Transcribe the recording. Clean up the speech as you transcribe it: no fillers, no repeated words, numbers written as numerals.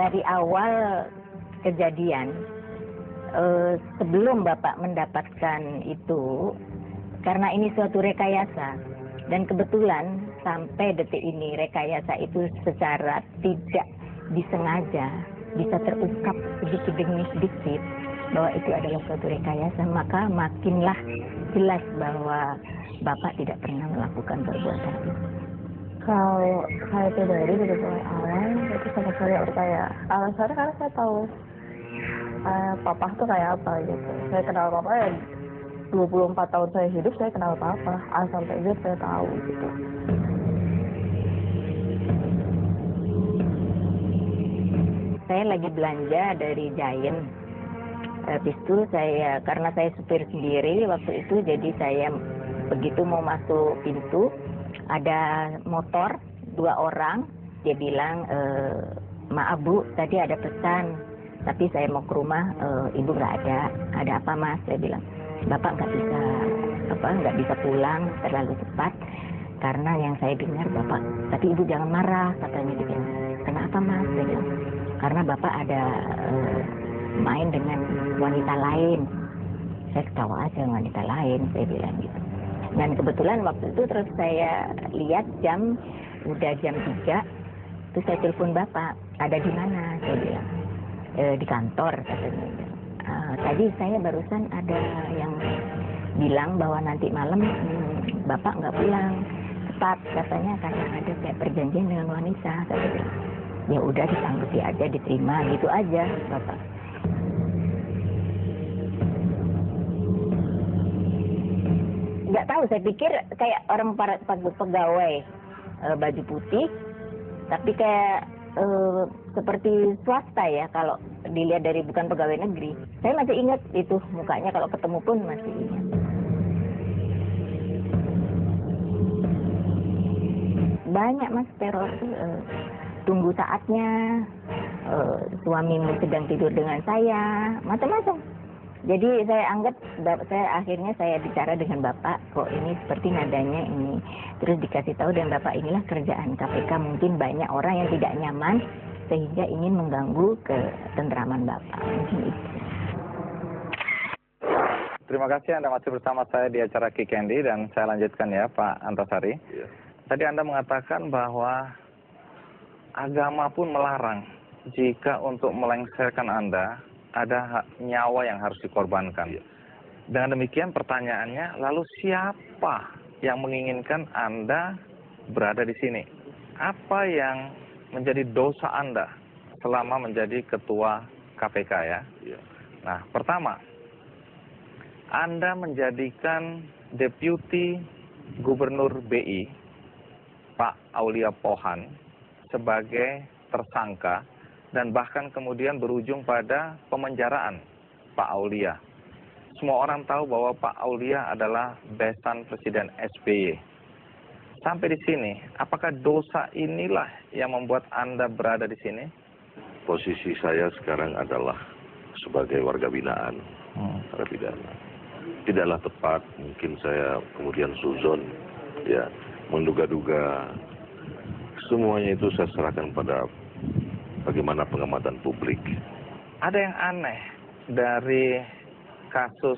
Dari awal kejadian, sebelum Bapak mendapatkan itu, karena ini suatu rekayasa, dan kebetulan sampai detik ini rekayasa itu secara tidak disengaja bisa terungkap sedikit demi sedikit bahwa itu adalah suatu rekayasa, maka makinlah jelas bahwa Bapak tidak pernah melakukan perbuatan itu. Kalau saya pribadi dari mulai awal itu sama sekali nggak percaya. Alasannya karena saya tahu papa tuh kayak apa gitu. Saya kenal papa ya 24 tahun saya hidup, saya kenal papa. A sampai Z saya tahu gitu. Saya lagi belanja dari Giant. Habis itu saya, karena saya supir sendiri waktu itu, jadi saya begitu mau masuk pintu, ada motor 2 orang, dia bilang, maaf Bu, tadi ada pesan, tapi saya mau ke rumah, Ibu nggak ada apa Mas? Saya bilang, Bapak nggak bisa pulang terlalu cepat, karena yang saya dengar Bapak, tapi Ibu jangan marah, katanya dia bilang. Kenapa Mas? Saya bilang, karena Bapak ada main dengan wanita lain. Saya ketawa aja, wanita lain, saya bilang gitu. Dan kebetulan waktu itu terus saya lihat udah jam 3, terus saya telepon Bapak, ada di mana? Saya bilang, di kantor katanya. Tadi saya barusan ada yang bilang bahwa nanti malam Bapak nggak pulang cepat, katanya karena ada kayak perjanjian dengan wanita. Saya bilang, ya udah disanggupi aja, diterima gitu aja Bapak. Nggak tahu, saya pikir kayak orang para pegawai baju putih, tapi kayak seperti swasta ya, kalau dilihat dari bukan pegawai negeri. Saya masih ingat itu mukanya, kalau ketemu pun masih ingat. Banyak Mas teror, tunggu saatnya, suamimu sedang tidur dengan saya, macam-macam. Jadi saya anggap, akhirnya saya bicara dengan Bapak, kok ini seperti nadanya ini. Terus dikasih tahu dengan Bapak, inilah kerjaan KPK, mungkin banyak orang yang tidak nyaman sehingga ingin mengganggu ketenteraman Bapak. Mungkin itu. Terima kasih Anda masih bersama saya di acara Kick Candy, dan saya lanjutkan ya Pak Antasari. Ya. Tadi Anda mengatakan bahwa agama pun melarang jika untuk melengsarkan Anda ada nyawa yang harus dikorbankan. Iya. Dengan demikian pertanyaannya, lalu siapa yang menginginkan Anda berada di sini? Apa yang menjadi dosa Anda selama menjadi ketua KPK ya? Iya. Nah, pertama, Anda menjadikan Deputi Gubernur BI, Pak Aulia Pohan, sebagai tersangka, dan bahkan kemudian berujung pada pemenjaraan Pak Aulia. Semua orang tahu bahwa Pak Aulia adalah besan Presiden SBY. Sampai di sini, apakah dosa inilah yang membuat Anda berada di sini? Posisi saya sekarang adalah sebagai warga binaan, terpidana. Tidaklah tepat, mungkin saya kemudian suzon, ya, menduga-duga. Semuanya itu saya serahkan pada bagaimana pengamatan publik. Ada yang aneh dari kasus